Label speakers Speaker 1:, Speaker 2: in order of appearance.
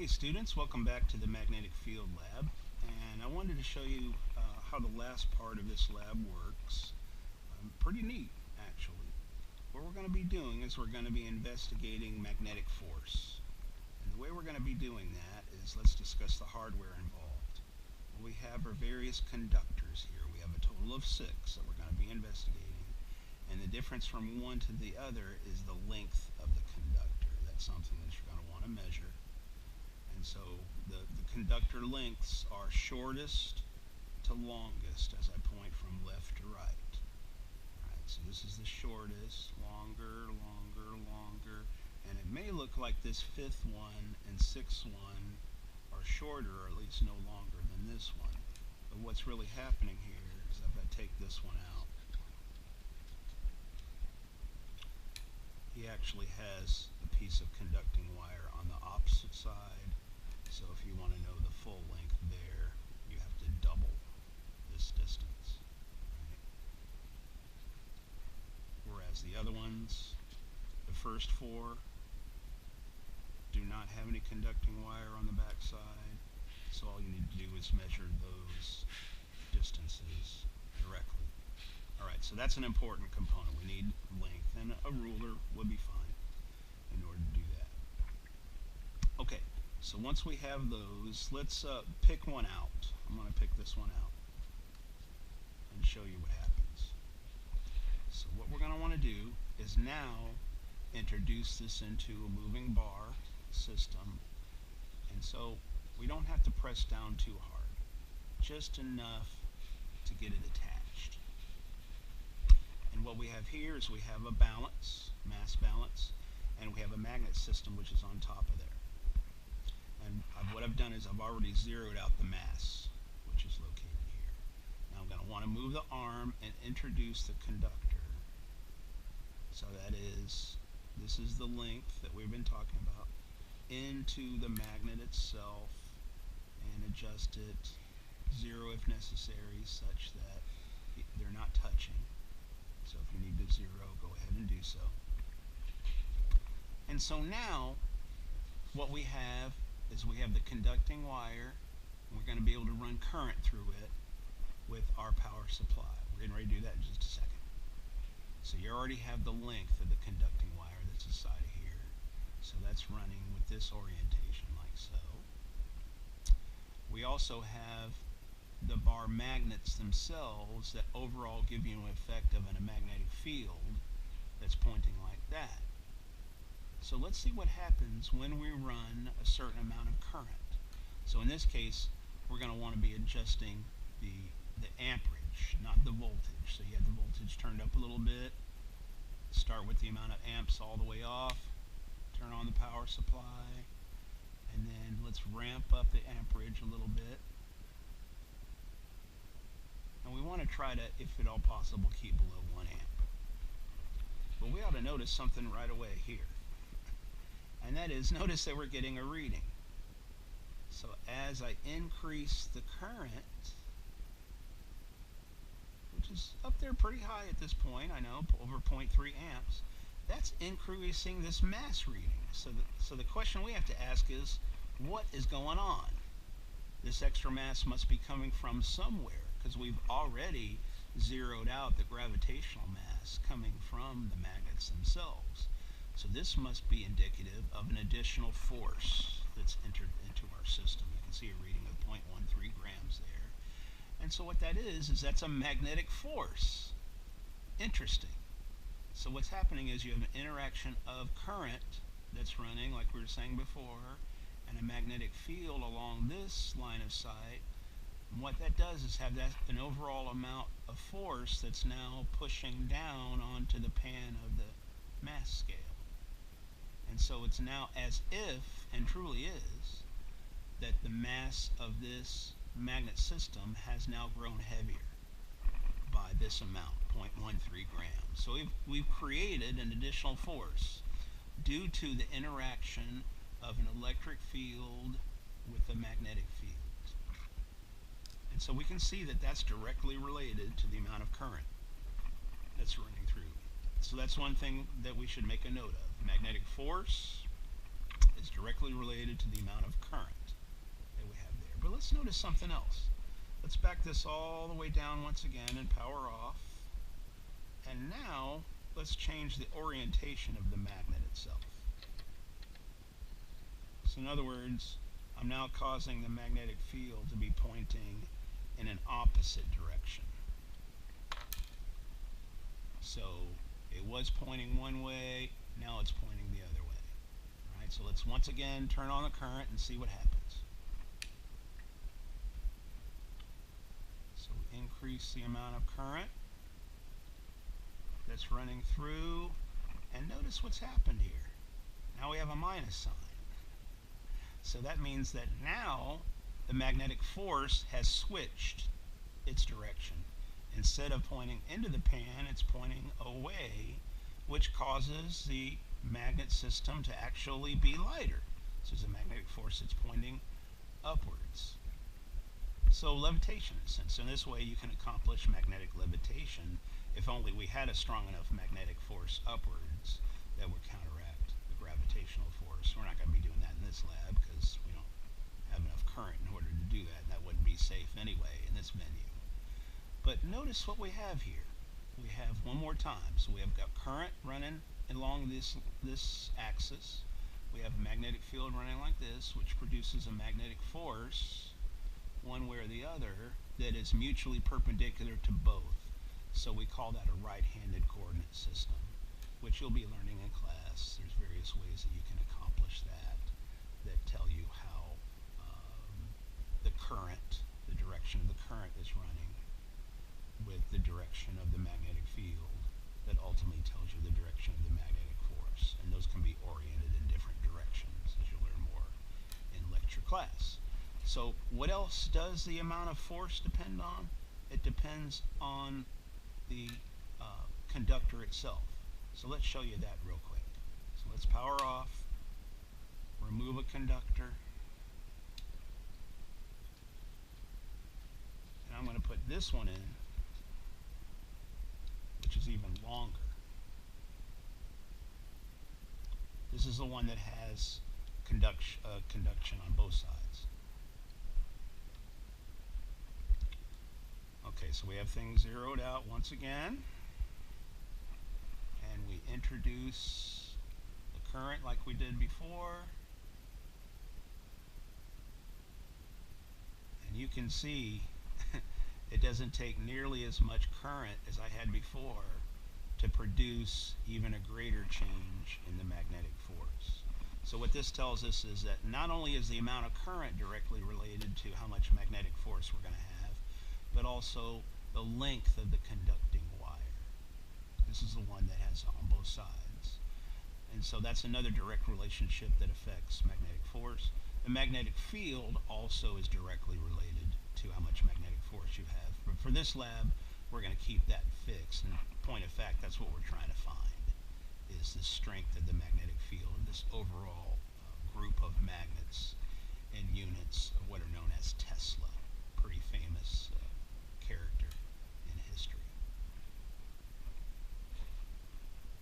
Speaker 1: Hey students, welcome back to the Magnetic Field Lab, and I wanted to show you how the last part of this lab works. Pretty neat, actually. What we're going to be doing is we're going to be investigating magnetic force. And the way we're going to be doing that is let's discuss the hardware involved. What we have are various conductors here. We have a total of 6 that we're going to be investigating, and the difference from one to the other is the length of the conductor. That's something that you're going to want to measure. And so the conductor lengths are shortest to longest as I point from left to right. Alright, so this is the shortest, longer, and it may look like this 5th one and 6th one are shorter, or at least no longer than this one. But what's really happening here is if I take this one out, he actually has a piece of conducting wire on the opposite side. So if you want to know the full length there, you have to double this distance. Right? Whereas the other ones, the first 4, do not have any conducting wire on the back side. So all you need to do is measure those distances directly. Alright, so that's an important component. We need length, and a ruler would be fine in order to do that. Okay. So once we have those, let's pick one out. I'm going to pick this one out and show you what happens. So what we're going to want to do is now introduce this into a moving bar system. And so we don't have to press down too hard, just enough to get it attached. And what we have here is we have a balance, mass balance, and we have a magnet system which is on top of there. And what I've done is I've already zeroed out the mass, which is located here. Now I'm going to want to move the arm and introduce the conductor. So that is, this is the length that we've been talking about, into the magnet itself, and adjust it, 0 if necessary, such that they're not touching. So if you need to 0, go ahead and do so. And so now, what we have is we have the conducting wire, and we're going to be able to run current through it with our power supply. We're getting ready to do that in just a second. So you already have the length of the conducting wire that's inside of here. So that's running with this orientation like so. We also have the bar magnets themselves that overall give you an effect of a magnetic field that's pointing like that. So let's see what happens when we run a certain amount of current. So in this case, we're going to want to be adjusting the amperage, not the voltage. So you have the voltage turned up a little bit. Start with the amount of amps all the way off. Turn on the power supply. And then let's ramp up the amperage a little bit. And we want to try to, if at all possible, keep below 1 amp. But we ought to notice something right away here. And that is, notice that we're getting a reading. So as I increase the current, which is up there pretty high at this point, I know, over 0.3 amps, that's increasing this mass reading. So the question we have to ask is, what is going on? This extra mass must be coming from somewhere, because we've already zeroed out the gravitational mass coming from the magnets themselves. So this must be indicative of an additional force that's entered into our system. You can see a reading of 0.13 grams there. And so what that is that's a magnetic force. Interesting. So what's happening is you have an interaction of current that's running, like we were saying before, and a magnetic field along this line of sight. And what that does is have an overall amount of force that's now pushing down onto the pan of the mass scale. And so it's now as if, and truly is, that the mass of this magnet system has now grown heavier by this amount, 0.13 grams. So we've created an additional force due to the interaction of an electric field with a magnetic field. And so we can see that that's directly related to the amount of current that's running through. So that's one thing that we should make a note of. Magnetic force is directly directly related to the amount of current that we have there. But let's notice something else. Let's back this all the way down once again and power off. And now let's change the orientation of the magnet itself. So in other words, I'm now causing the magnetic field to be pointing in an opposite direction. So it was pointing one way, now it's pointing the other way. All right, so let's once again turn on the current and see what happens. So we increase the amount of current that's running through, and notice what's happened here. Now we have a minus sign. So that means that now the magnetic force has switched its direction. Instead of pointing into the pan, it's pointing away, which causes the magnet system to actually be lighter. So there's a magnetic force that's pointing upwards. So levitation, in a sense. So in this way you can accomplish magnetic levitation if only we had a strong enough magnetic force upwards that would counteract the gravitational force. We're not going to be doing that in this lab because we don't have enough current in order to do that. That wouldn't be safe anyway in this venue. But notice what we have here. We have one more time. So we have got current running along this axis. We have a magnetic field running like this, which produces a magnetic force one way or the other that is mutually perpendicular to both. So we call that a right-handed coordinate system, which you'll be learning in class. There's various ways that you can accomplish that tell you how the current, the direction of the current is running with the direction of the magnetic field that ultimately tells you the direction of the magnetic force. And those can be oriented in different directions, as you'll learn more in lecture class. So what else does the amount of force depend on? It depends on the conductor itself. So let's show you that real quick. So let's power off, remove a conductor, and I'm going to put this one in, which is even longer. This is the one that has conduction on both sides. Okay, so we have things zeroed out once again, and we introduce the current like we did before, and you can see it doesn't take nearly as much current as I had before to produce even a greater change in the magnetic force. So what this tells us is that not only is the amount of current directly related to how much magnetic force we're going to have, but also the length of the conducting wire. This is the one that has on both sides. And so that's another direct relationship that affects magnetic force. The magnetic field also is directly related to how much magnetic force you have. But for this lab, we're going to keep that fixed. And point of fact, that's what we're trying to find, is the strength of the magnetic field, this overall group of